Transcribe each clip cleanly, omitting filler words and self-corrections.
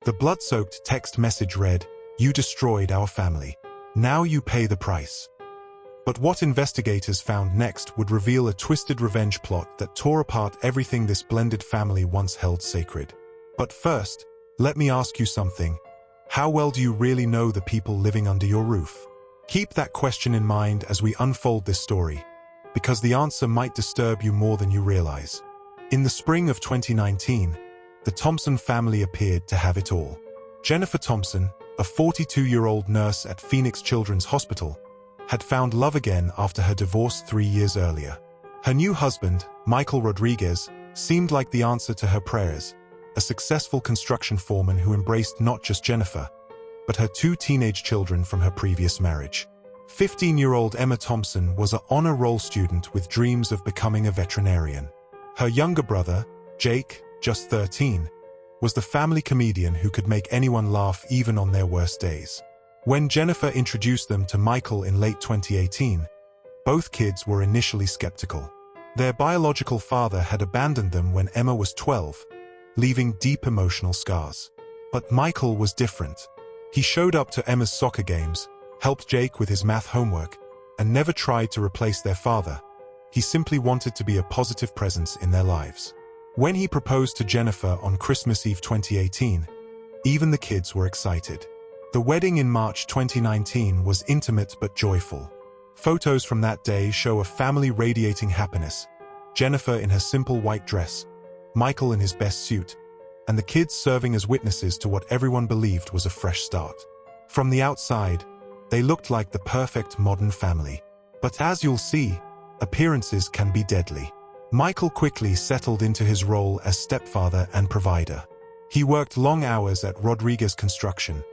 The blood-soaked text message read, "You destroyed our family. Now you pay the price." But what investigators found next would reveal a twisted revenge plot that tore apart everything this blended family once held sacred. But first, let me ask you something. How well do you really know the people living under your roof? Keep that question in mind as we unfold this story, because the answer might disturb you more than you realize. In the spring of 2019, the Thompson family appeared to have it all. Jennifer Thompson, a 42-year-old nurse at Phoenix Children's Hospital, had found love again after her divorce 3 years earlier. Her new husband, Michael Rodriguez, seemed like the answer to her prayers, a successful construction foreman who embraced not just Jennifer, but her 2 teenage children from her previous marriage. 15-year-old Emma Thompson was an honor roll student with dreams of becoming a veterinarian. Her younger brother, Jake, just 13, was the family comedian who could make anyone laugh even on their worst days. When Jennifer introduced them to Michael in late 2018, both kids were initially skeptical. Their biological father had abandoned them when Emma was 12, leaving deep emotional scars. But Michael was different. He showed up to Emma's soccer games, helped Jake with his math homework, and never tried to replace their father. He simply wanted to be a positive presence in their lives. When he proposed to Jennifer on Christmas Eve 2018, even the kids were excited. The wedding in March 2019 was intimate but joyful. Photos from that day show a family radiating happiness, Jennifer in her simple white dress, Michael in his best suit, and the kids serving as witnesses to what everyone believed was a fresh start. From the outside, they looked like the perfect modern family. But as you'll see, appearances can be deadly. Michael quickly settled into his role as stepfather and provider. He worked long hours at Rodriguez Construction,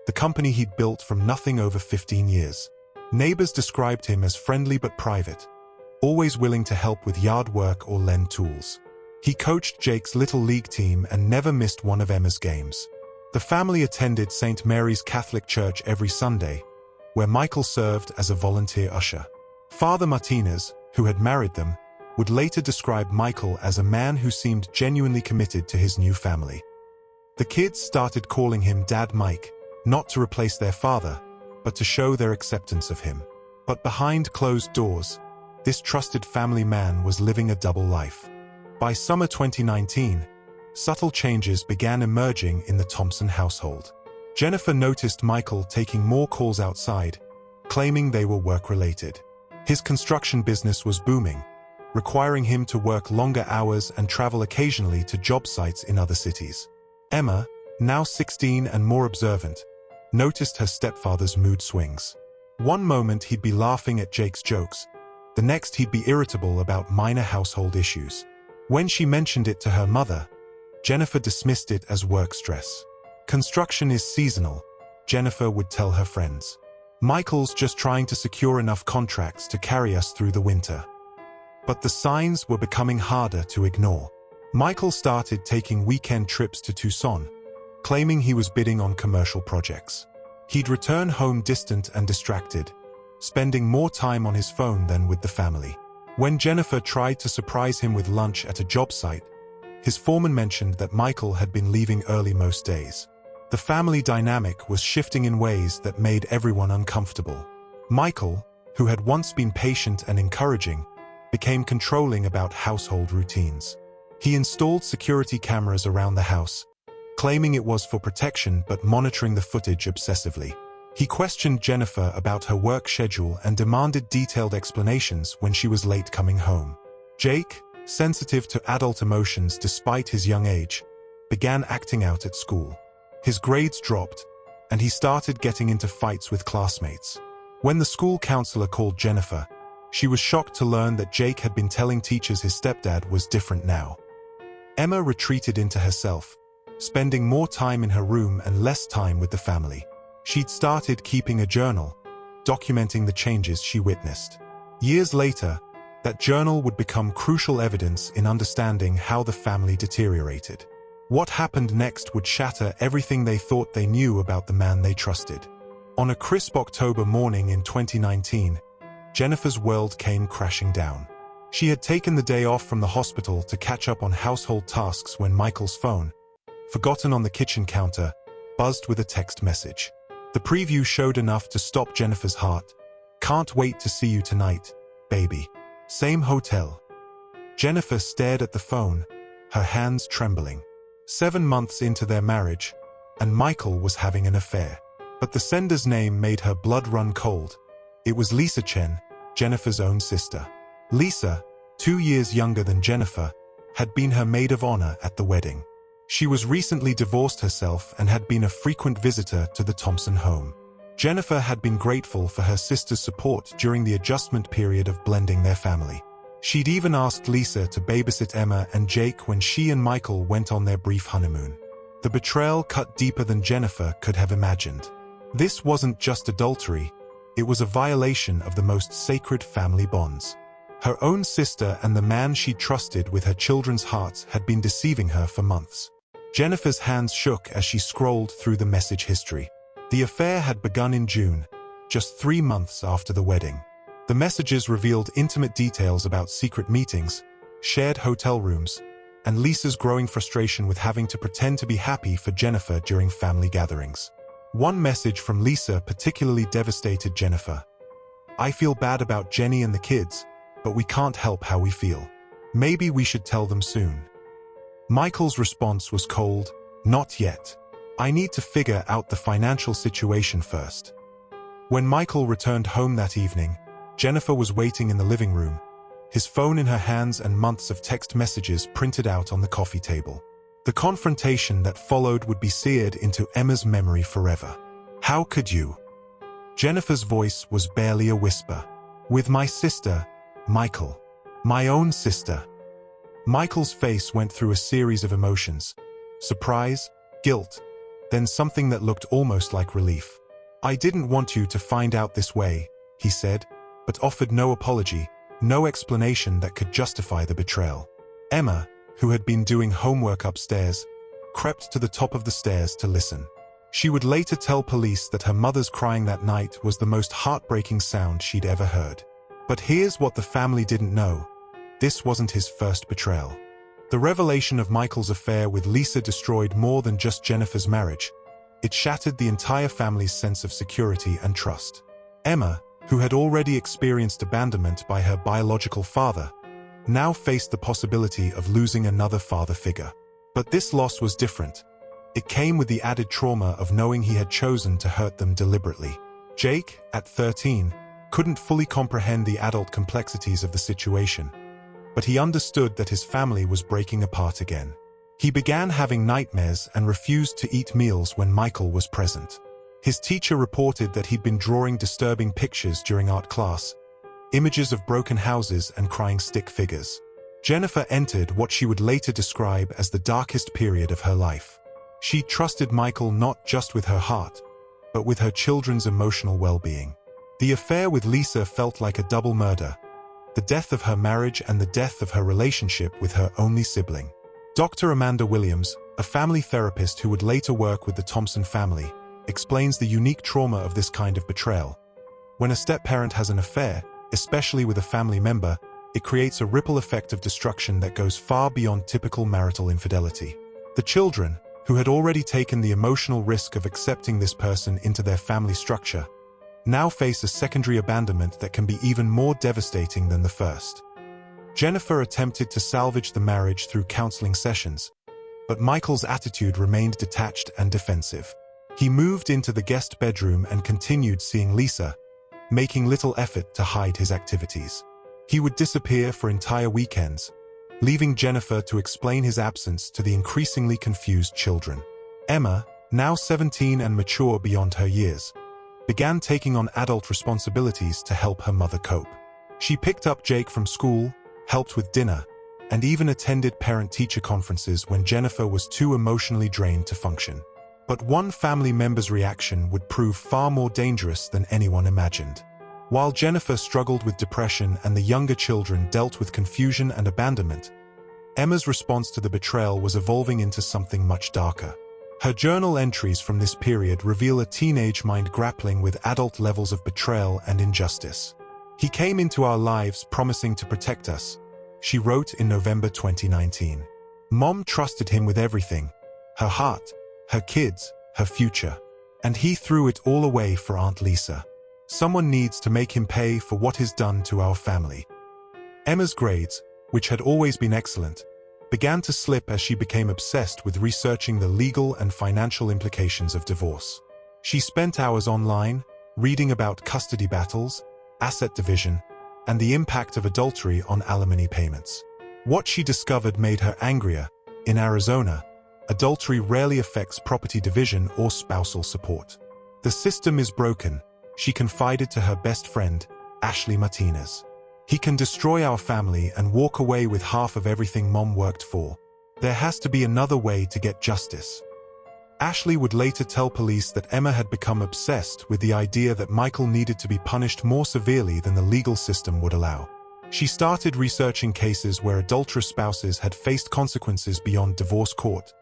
the company he'd built from nothing over 15 years. Neighbors described him as friendly but private, always willing to help with yard work or lend tools. He coached Jake's little league team and never missed one of Emma's games. The family attended St. Mary's Catholic Church every Sunday, where Michael served as a volunteer usher. Father Martinez, who had married them, would later describe Michael as a man who seemed genuinely committed to his new family. The kids started calling him Dad Mike, not to replace their father, but to show their acceptance of him. But behind closed doors, this trusted family man was living a double life. By summer 2019, subtle changes began emerging in the Thompson household. Jennifer noticed Michael taking more calls outside, claiming they were work-related. His construction business was booming, requiring him to work longer hours and travel occasionally to job sites in other cities. Emma, now 16 and more observant, noticed her stepfather's mood swings. One moment he'd be laughing at Jake's jokes, the next he'd be irritable about minor household issues. When she mentioned it to her mother, Jennifer dismissed it as work stress. Construction is seasonal, Jennifer would tell her friends. Michael's just trying to secure enough contracts to carry us through the winter. But the signs were becoming harder to ignore. Michael started taking weekend trips to Tucson, claiming he was bidding on commercial projects. He'd return home distant and distracted, spending more time on his phone than with the family. When Jennifer tried to surprise him with lunch at a job site, his foreman mentioned that Michael had been leaving early most days. The family dynamic was shifting in ways that made everyone uncomfortable. Michael, who had once been patient and encouraging, became controlling about household routines. He installed security cameras around the house, claiming it was for protection but monitoring the footage obsessively. He questioned Jennifer about her work schedule and demanded detailed explanations when she was late coming home. Jake, sensitive to adult emotions despite his young age, began acting out at school. His grades dropped, and he started getting into fights with classmates. When the school counselor called Jennifer, she was shocked to learn that Jake had been telling teachers his stepdad was different now. Emma retreated into herself, spending more time in her room and less time with the family. She'd started keeping a journal, documenting the changes she witnessed. Years later, that journal would become crucial evidence in understanding how the family deteriorated. What happened next would shatter everything they thought they knew about the man they trusted. On a crisp October morning in 2019, Jennifer's world came crashing down. She had taken the day off from the hospital to catch up on household tasks when Michael's phone, forgotten on the kitchen counter, buzzed with a text message. The preview showed enough to stop Jennifer's heart. "Can't wait to see you tonight, baby. Same hotel." Jennifer stared at the phone, her hands trembling. 7 months into their marriage, and Michael was having an affair. But the sender's name made her blood run cold. It was Lisa Chen, Jennifer's own sister. Lisa, 2 years younger than Jennifer, had been her maid of honor at the wedding. She was recently divorced herself and had been a frequent visitor to the Thompson home. Jennifer had been grateful for her sister's support during the adjustment period of blending their family. She'd even asked Lisa to babysit Emma and Jake when she and Michael went on their brief honeymoon. The betrayal cut deeper than Jennifer could have imagined. This wasn't just adultery, it was a violation of the most sacred family bonds. Her own sister and the man she trusted with her children's hearts had been deceiving her for months. Jennifer's hands shook as she scrolled through the message history. The affair had begun in June, just 3 months after the wedding. The messages revealed intimate details about secret meetings, shared hotel rooms, and Lisa's growing frustration with having to pretend to be happy for Jennifer during family gatherings. One message from Lisa particularly devastated Jennifer. "I feel bad about Jenny and the kids, but we can't help how we feel. Maybe we should tell them soon." Michael's response was cold, "Not yet. I need to figure out the financial situation first." When Michael returned home that evening, Jennifer was waiting in the living room, his phone in her hands and months of text messages printed out on the coffee table. The confrontation that followed would be seared into Emma's memory forever. "How could you?" Jennifer's voice was barely a whisper. "With my sister, Michael. My own sister." Michael's face went through a series of emotions. Surprise, guilt, then something that looked almost like relief. "I didn't want you to find out this way," he said, but offered no apology, no explanation that could justify the betrayal. Emma, who had been doing homework upstairs, crept to the top of the stairs to listen. She would later tell police that her mother's crying that night was the most heartbreaking sound she'd ever heard. But here's what the family didn't know. This wasn't his first betrayal. The revelation of Michael's affair with Lisa destroyed more than just Jennifer's marriage. It shattered the entire family's sense of security and trust. Emma, who had already experienced abandonment by her biological father, now faced the possibility of losing another father figure. But this loss was different. It came with the added trauma of knowing he had chosen to hurt them deliberately. Jake, at 13, couldn't fully comprehend the adult complexities of the situation, but he understood that his family was breaking apart again. He began having nightmares and refused to eat meals when Michael was present. His teacher reported that he'd been drawing disturbing pictures during art class, images of broken houses and crying stick figures. Jennifer entered what she would later describe as the darkest period of her life. She trusted Michael not just with her heart, but with her children's emotional well-being. The affair with Lisa felt like a double murder, the death of her marriage and the death of her relationship with her only sibling. Dr. Amanda Williams, a family therapist who would later work with the Thompson family, explains the unique trauma of this kind of betrayal. When a step-parent has an affair, especially with a family member, it creates a ripple effect of destruction that goes far beyond typical marital infidelity. The children, who had already taken the emotional risk of accepting this person into their family structure, now face a secondary abandonment that can be even more devastating than the first. Jennifer attempted to salvage the marriage through counseling sessions, but Michael's attitude remained detached and defensive. He moved into the guest bedroom and continued seeing Lisa, making little effort to hide his activities. He would disappear for entire weekends, leaving Jennifer to explain his absence to the increasingly confused children. Emma, now 17 and mature beyond her years, began taking on adult responsibilities to help her mother cope. She picked up Jake from school, helped with dinner, and even attended parent-teacher conferences when Jennifer was too emotionally drained to function. But one family member's reaction would prove far more dangerous than anyone imagined. While Jennifer struggled with depression and the younger children dealt with confusion and abandonment, Emma's response to the betrayal was evolving into something much darker. Her journal entries from this period reveal a teenage mind grappling with adult levels of betrayal and injustice. "He came into our lives promising to protect us," she wrote in November 2019. "Mom trusted him with everything. her heart, her kids, her future. And he threw it all away for Aunt Lisa. Someone needs to make him pay for what is done to our family. Emma's grades, which had always been excellent, began to slip as she became obsessed with researching the legal and financial implications of divorce. She spent hours online, reading about custody battles, asset division, and the impact of adultery on alimony payments. What she discovered made her angrier. In Arizona, adultery rarely affects property division or spousal support. The system is broken, she confided to her best friend, Ashley Martinez. He can destroy our family and walk away with half of everything Mom worked for. There has to be another way to get justice. Ashley would later tell police that Emma had become obsessed with the idea that Michael needed to be punished more severely than the legal system would allow. She started researching cases where adulterous spouses had faced consequences beyond divorce court: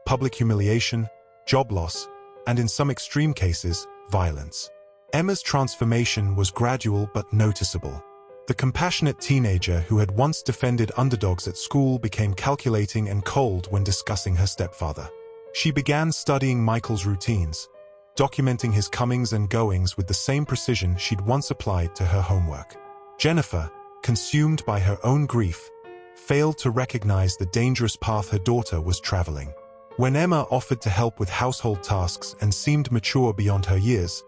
public humiliation, job loss, and in some extreme cases, violence. Emma's transformation was gradual but noticeable. The compassionate teenager who had once defended underdogs at school became calculating and cold when discussing her stepfather. She began studying Michael's routines, documenting his comings and goings with the same precision she'd once applied to her homework. Jennifer, consumed by her own grief, failed to recognize the dangerous path her daughter was traveling. When Emma offered to help with household tasks and seemed mature beyond her years,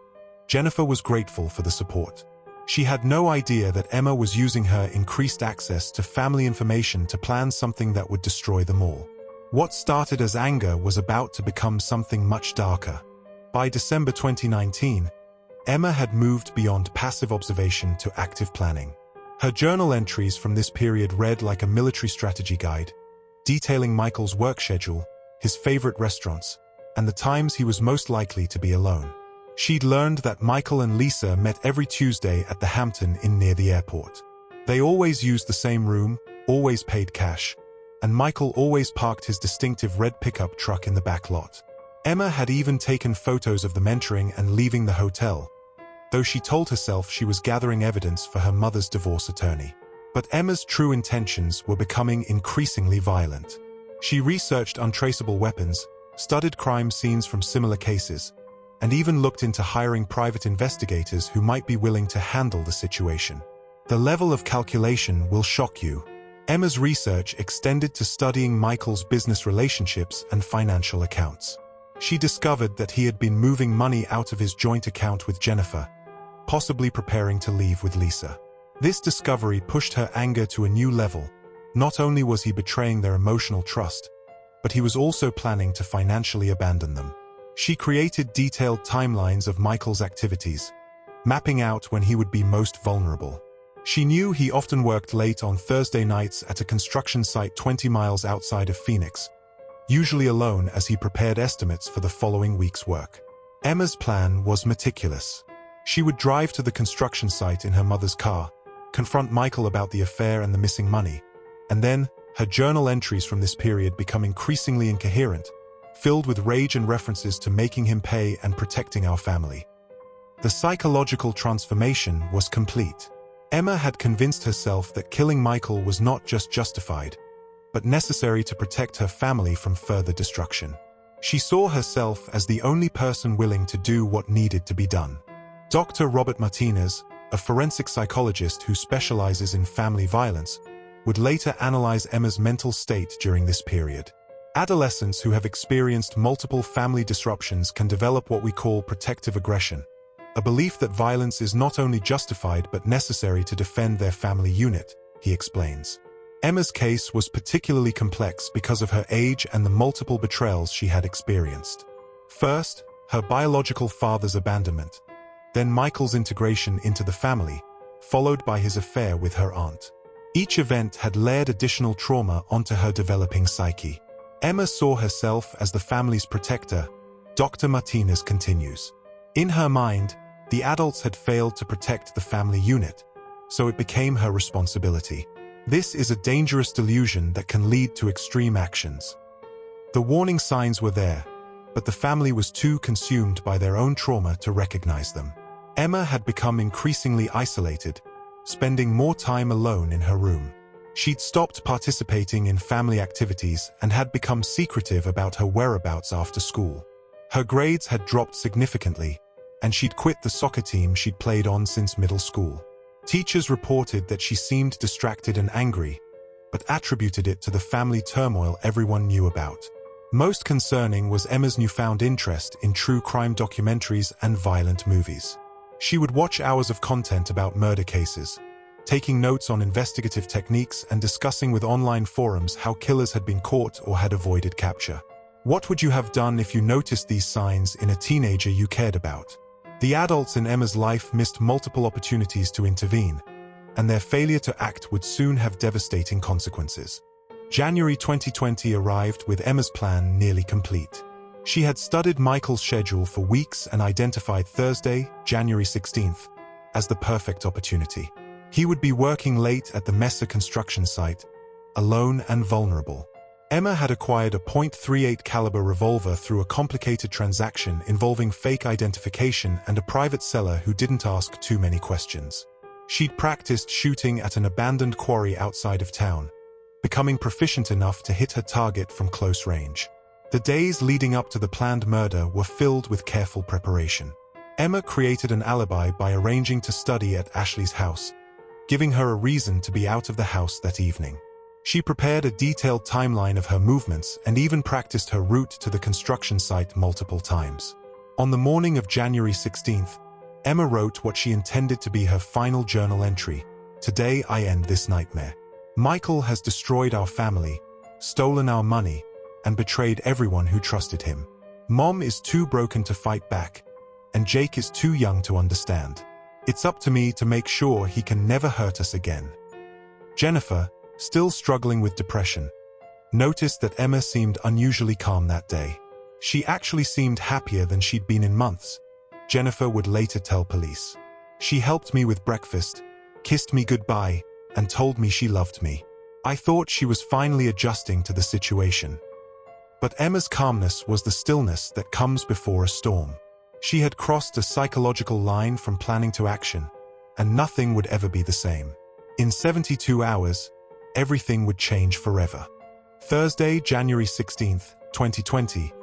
Jennifer was grateful for the support. She had no idea that Emma was using her increased access to family information to plan something that would destroy them all. What started as anger was about to become something much darker. By December 2019, Emma had moved beyond passive observation to active planning. Her journal entries from this period read like a military strategy guide, detailing Michael's work schedule, his favorite restaurants, and the times he was most likely to be alone. She'd learned that Michael and Lisa met every Tuesday at the Hampton Inn near the airport. They always used the same room, always paid cash, and Michael always parked his distinctive red pickup truck in the back lot. Emma had even taken photos of them entering and leaving the hotel, though she told herself she was gathering evidence for her mother's divorce attorney. But Emma's true intentions were becoming increasingly violent. She researched untraceable weapons, studied crime scenes from similar cases, and even looked into hiring private investigators who might be willing to handle the situation. The level of calculation will shock you. Emma's research extended to studying Michael's business relationships and financial accounts. She discovered that he had been moving money out of his joint account with Jennifer, possibly preparing to leave with Lisa. This discovery pushed her anger to a new level. Not only was he betraying their emotional trust, but he was also planning to financially abandon them. She created detailed timelines of Michael's activities, mapping out when he would be most vulnerable. She knew he often worked late on Thursday nights at a construction site 20 miles outside of Phoenix, usually alone as he prepared estimates for the following week's work. Emma's plan was meticulous. She would drive to the construction site in her mother's car, confront Michael about the affair and the missing money, and then, her journal entries from this period become increasingly incoherent, filled with rage and references to making him pay and protecting our family. The psychological transformation was complete. Emma had convinced herself that killing Michael was not just justified, but necessary to protect her family from further destruction. She saw herself as the only person willing to do what needed to be done. Dr. Robert Martinez, a forensic psychologist who specializes in family violence, would later analyze Emma's mental state during this period. Adolescents who have experienced multiple family disruptions can develop what we call protective aggression, a belief that violence is not only justified but necessary to defend their family unit, he explains. Emma's case was particularly complex because of her age and the multiple betrayals she had experienced. First, her biological father's abandonment, then Michael's integration into the family, followed by his affair with her aunt. Each event had layered additional trauma onto her developing psyche. Emma saw herself as the family's protector, Dr. Martinez continues. In her mind, the adults had failed to protect the family unit, so it became her responsibility. This is a dangerous delusion that can lead to extreme actions. The warning signs were there, but the family was too consumed by their own trauma to recognize them. Emma had become increasingly isolated, spending more time alone in her room. She'd stopped participating in family activities and had become secretive about her whereabouts after school. Her grades had dropped significantly, and she'd quit the soccer team she'd played on since middle school. Teachers reported that she seemed distracted and angry, but attributed it to the family turmoil everyone knew about. Most concerning was Emma's newfound interest in true crime documentaries and violent movies. She would watch hours of content about murder cases, taking notes on investigative techniques and discussing with online forums how killers had been caught or had avoided capture. What would you have done if you noticed these signs in a teenager you cared about? The adults in Emma's life missed multiple opportunities to intervene, and their failure to act would soon have devastating consequences. January 2020 arrived with Emma's plan nearly complete. She had studied Michael's schedule for weeks and identified Thursday, January 16th, as the perfect opportunity. He would be working late at the Mesa construction site, alone and vulnerable. Emma had acquired a .38 caliber revolver through a complicated transaction involving fake identification and a private seller who didn't ask too many questions. She'd practiced shooting at an abandoned quarry outside of town, becoming proficient enough to hit her target from close range. The days leading up to the planned murder were filled with careful preparation. Emma created an alibi by arranging to study at Ashley's house, giving her a reason to be out of the house that evening. She prepared a detailed timeline of her movements and even practiced her route to the construction site multiple times. On the morning of January 16th, Emma wrote what she intended to be her final journal entry. "Today I end this nightmare. Michael has destroyed our family, stolen our money, and betrayed everyone who trusted him. Mom is too broken to fight back, and Jake is too young to understand. It's up to me to make sure he can never hurt us again." Jennifer, still struggling with depression, noticed that Emma seemed unusually calm that day. She actually seemed happier than she'd been in months, Jennifer would later tell police. "She helped me with breakfast, kissed me goodbye, and told me she loved me. I thought she was finally adjusting to the situation." But Emma's calmness was the stillness that comes before a storm. She had crossed a psychological line from planning to action, and nothing would ever be the same. In 72 hours, everything would change forever. Thursday, January 16th, 2020,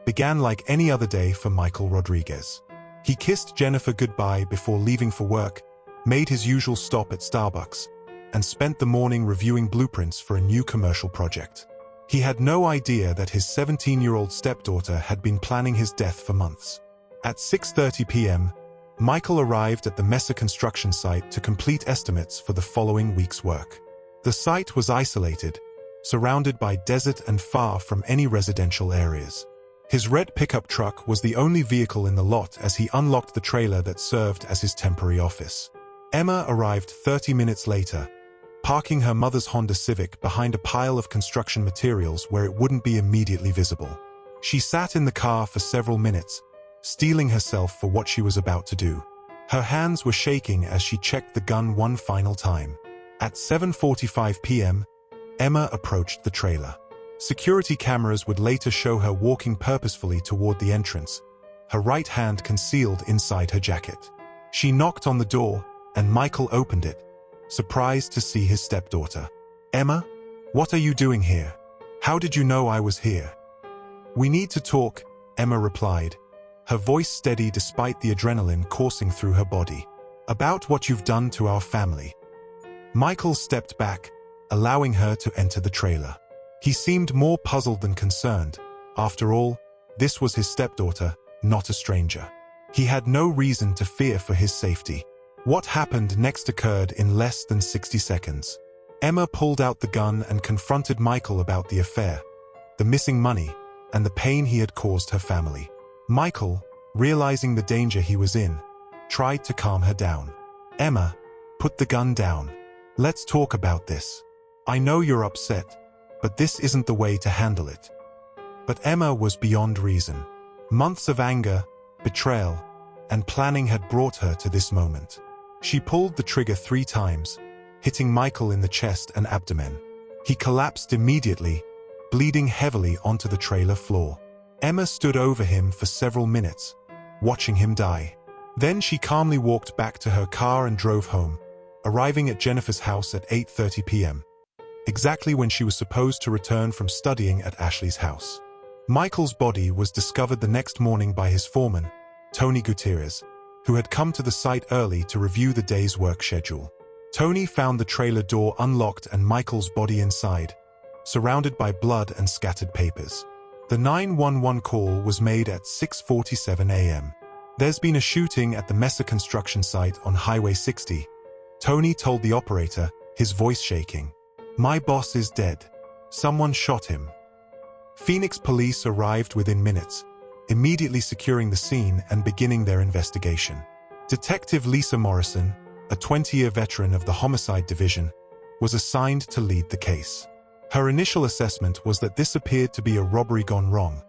began like any other day for Michael Rodriguez. He kissed Jennifer goodbye before leaving for work, made his usual stop at Starbucks, and spent the morning reviewing blueprints for a new commercial project. He had no idea that his 17-year-old stepdaughter had been planning his death for months. At 6:30 p.m., Michael arrived at the Mesa construction site to complete estimates for the following week's work. The site was isolated, surrounded by desert and far from any residential areas. His red pickup truck was the only vehicle in the lot as he unlocked the trailer that served as his temporary office. Emma arrived 30 minutes later, parking her mother's Honda Civic behind a pile of construction materials where it wouldn't be immediately visible. She sat in the car for several minutes, steeling herself for what she was about to do. Her hands were shaking as she checked the gun one final time. At 7:45 p.m., Emma approached the trailer. Security cameras would later show her walking purposefully toward the entrance, her right hand concealed inside her jacket. She knocked on the door, and Michael opened it, surprised to see his stepdaughter. "Emma, what are you doing here? How did you know I was here?" "We need to talk," Emma replied, her voice steady despite the adrenaline coursing through her body. "About what you've done to our family." Michael stepped back, allowing her to enter the trailer. He seemed more puzzled than concerned. After all, this was his stepdaughter, not a stranger. He had no reason to fear for his safety. What happened next occurred in less than 60 seconds. Emma pulled out the gun and confronted Michael about the affair, the missing money, and the pain he had caused her family. Michael, realizing the danger he was in, tried to calm her down. "Emma, put the gun down. Let's talk about this. I know you're upset, but this isn't the way to handle it." But Emma was beyond reason. Months of anger, betrayal, and planning had brought her to this moment. She pulled the trigger 3 times, hitting Michael in the chest and abdomen. He collapsed immediately, bleeding heavily onto the trailer floor. Emma stood over him for several minutes, watching him die. Then she calmly walked back to her car and drove home, arriving at Jennifer's house at 8:30 p.m. exactly when she was supposed to return from studying at Ashley's house. Michael's body was discovered the next morning by his foreman, Tony Gutierrez, who had come to the site early to review the day's work schedule. Tony found the trailer door unlocked and Michael's body inside, surrounded by blood and scattered papers. The 911 call was made at 6:47 a.m. There's been a shooting at the Mesa construction site on Highway 60. Tony told the operator, his voice shaking. My boss is dead. Someone shot him. Phoenix police arrived within minutes, immediately securing the scene and beginning their investigation. Detective Lisa Morrison, a 20-year veteran of the Homicide Division, was assigned to lead the case. Her initial assessment was that this appeared to be a robbery gone wrong.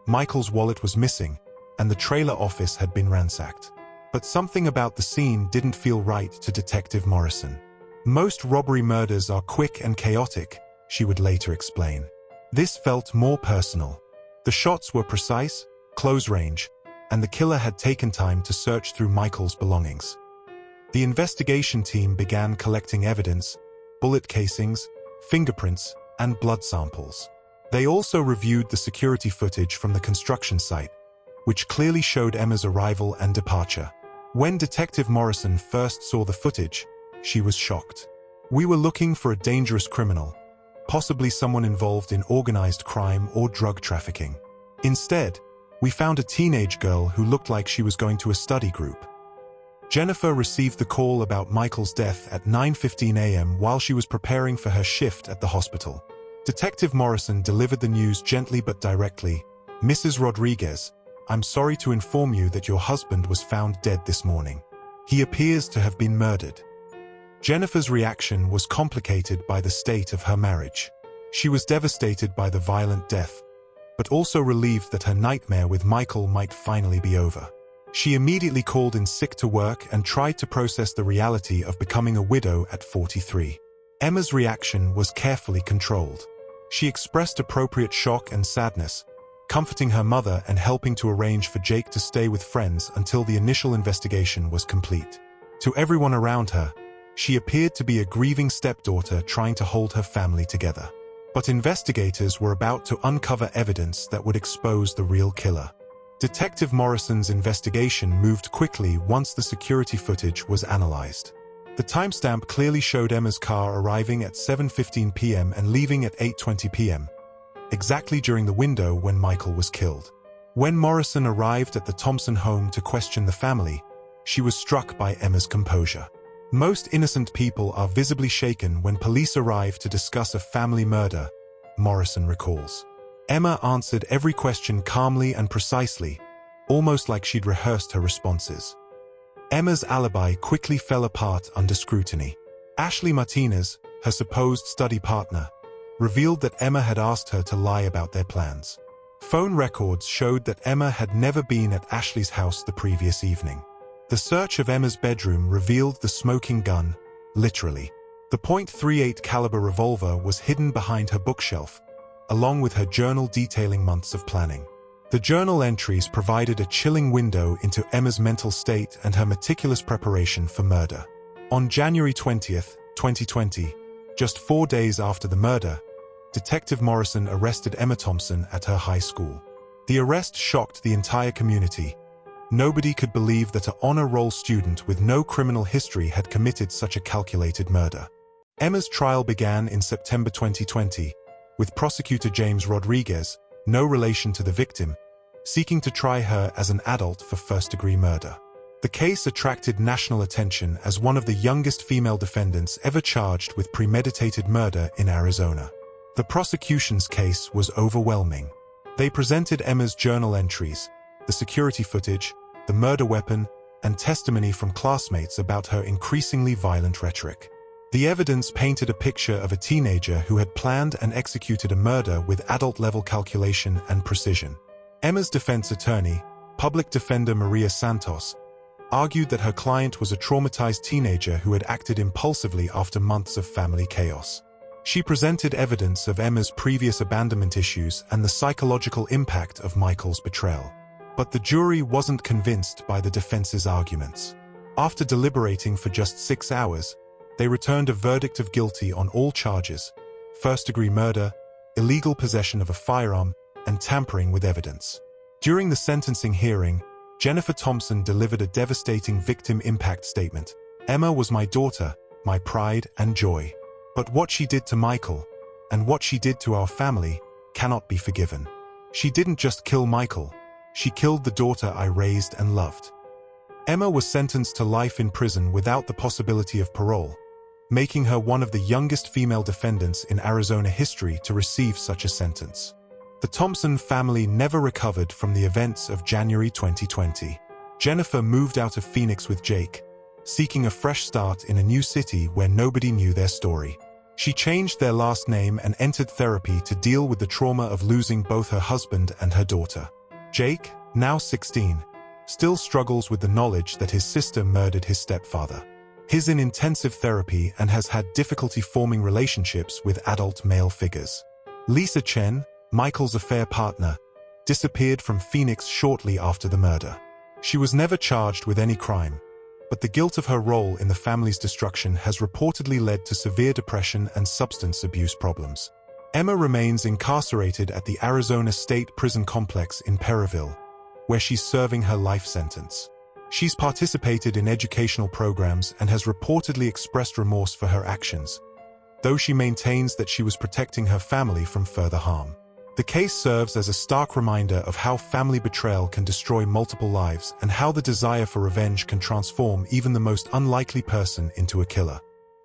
Michael's wallet was missing, and the trailer office had been ransacked. But something about the scene didn't feel right to Detective Morrison. Most robbery murders are quick and chaotic, she would later explain. This felt more personal. The shots were precise, close range, and the killer had taken time to search through Michael's belongings. The investigation team began collecting evidence, bullet casings, fingerprints, and blood samples. They also reviewed the security footage from the construction site, which clearly showed Emma's arrival and departure. When Detective Morrison first saw the footage, she was shocked. We were looking for a dangerous criminal, possibly someone involved in organized crime or drug trafficking. Instead, we found a teenage girl who looked like she was going to a study group. Jennifer received the call about Michael's death at 9:15 a.m. while she was preparing for her shift at the hospital. Detective Morrison delivered the news gently but directly. Mrs. Rodriguez, I'm sorry to inform you that your husband was found dead this morning. He appears to have been murdered. Jennifer's reaction was complicated by the state of her marriage. She was devastated by the violent death, but also relieved that her nightmare with Michael might finally be over. She immediately called in sick to work and tried to process the reality of becoming a widow at 43. Emma's reaction was carefully controlled. She expressed appropriate shock and sadness, comforting her mother and helping to arrange for Jake to stay with friends until the initial investigation was complete. To everyone around her, she appeared to be a grieving stepdaughter trying to hold her family together. But investigators were about to uncover evidence that would expose the real killer. Detective Morrison's investigation moved quickly once the security footage was analyzed. The timestamp clearly showed Emma's car arriving at 7:15 p.m. and leaving at 8:20 p.m., exactly during the window when Michael was killed. When Morrison arrived at the Thompson home to question the family, she was struck by Emma's composure. Most innocent people are visibly shaken when police arrive to discuss a family murder, Morrison recalls. Emma answered every question calmly and precisely, almost like she'd rehearsed her responses. Emma's alibi quickly fell apart under scrutiny. Ashley Martinez, her supposed study partner, revealed that Emma had asked her to lie about their plans. Phone records showed that Emma had never been at Ashley's house the previous evening. The search of Emma's bedroom revealed the smoking gun, literally. The .38 caliber revolver was hidden behind her bookshelf, along with her journal detailing months of planning. The journal entries provided a chilling window into Emma's mental state and her meticulous preparation for murder. On January 20th, 2020, just 4 days after the murder, Detective Morrison arrested Emma Thompson at her high school. The arrest shocked the entire community. Nobody could believe that an honor roll student with no criminal history had committed such a calculated murder. Emma's trial began in September 2020, with prosecutor James Rodriguez, no relation to the victim, seeking to try her as an adult for first-degree murder. The case attracted national attention as one of the youngest female defendants ever charged with premeditated murder in Arizona. The prosecution's case was overwhelming. They presented Emma's journal entries, the security footage, the murder weapon, and testimony from classmates about her increasingly violent rhetoric. The evidence painted a picture of a teenager who had planned and executed a murder with adult-level calculation and precision. Emma's defense attorney, public defender Maria Santos, argued that her client was a traumatized teenager who had acted impulsively after months of family chaos. She presented evidence of Emma's previous abandonment issues and the psychological impact of Michael's betrayal. But the jury wasn't convinced by the defense's arguments. After deliberating for just 6 hours, they returned a verdict of guilty on all charges, first-degree murder, illegal possession of a firearm, and tampering with evidence. During the sentencing hearing, Jennifer Thompson delivered a devastating victim impact statement. "Emma was my daughter, my pride and joy. But what she did to Michael, and what she did to our family, cannot be forgiven. She didn't just kill Michael, she killed the daughter I raised and loved." Emma was sentenced to life in prison without the possibility of parole, making her one of the youngest female defendants in Arizona history to receive such a sentence. The Thompson family never recovered from the events of January 2020. Jennifer moved out of Phoenix with Jake, seeking a fresh start in a new city where nobody knew their story. She changed their last name and entered therapy to deal with the trauma of losing both her husband and her daughter. Jake, now 16, still struggles with the knowledge that his sister murdered his stepfather. He's in intensive therapy and has had difficulty forming relationships with adult male figures. Lisa Chen, Michael's affair partner, disappeared from Phoenix shortly after the murder. She was never charged with any crime, but the guilt of her role in the family's destruction has reportedly led to severe depression and substance abuse problems. Emma remains incarcerated at the Arizona State Prison Complex in Perryville, where she's serving her life sentence. She's participated in educational programs and has reportedly expressed remorse for her actions, though she maintains that she was protecting her family from further harm. The case serves as a stark reminder of how family betrayal can destroy multiple lives and how the desire for revenge can transform even the most unlikely person into a killer.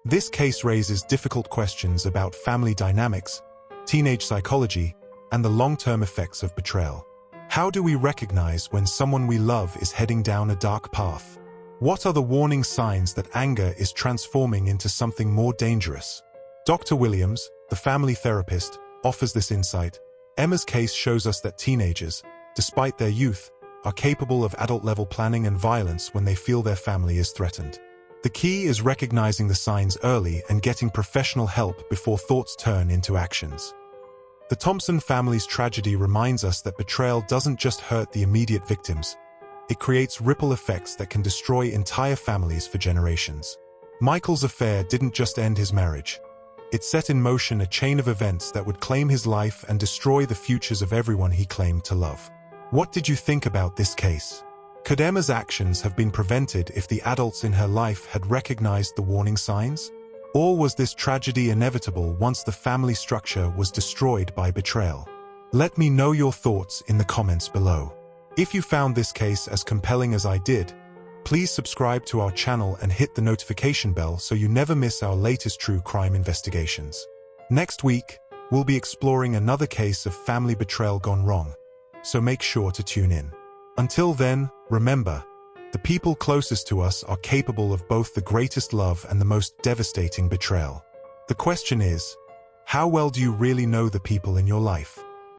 This case raises difficult questions about family dynamics, teenage psychology, and the long-term effects of betrayal. How do we recognize when someone we love is heading down a dark path? What are the warning signs that anger is transforming into something more dangerous? Dr. Williams, the family therapist, offers this insight. Emma's case shows us that teenagers, despite their youth, are capable of adult-level planning and violence when they feel their family is threatened. The key is recognizing the signs early and getting professional help before thoughts turn into actions. The Thompson family's tragedy reminds us that betrayal doesn't just hurt the immediate victims. It creates ripple effects that can destroy entire families for generations. Michael's affair didn't just end his marriage. It set in motion a chain of events that would claim his life and destroy the futures of everyone he claimed to love. What did you think about this case? Could Emma's actions have been prevented if the adults in her life had recognized the warning signs? Or was this tragedy inevitable once the family structure was destroyed by betrayal? Let me know your thoughts in the comments below. If you found this case as compelling as I did, please subscribe to our channel and hit the notification bell so you never miss our latest true crime investigations. Next week, we'll be exploring another case of family betrayal gone wrong, so make sure to tune in. Until then, remember, the people closest to us are capable of both the greatest love and the most devastating betrayal. The question is, how well do you really know the people in your life?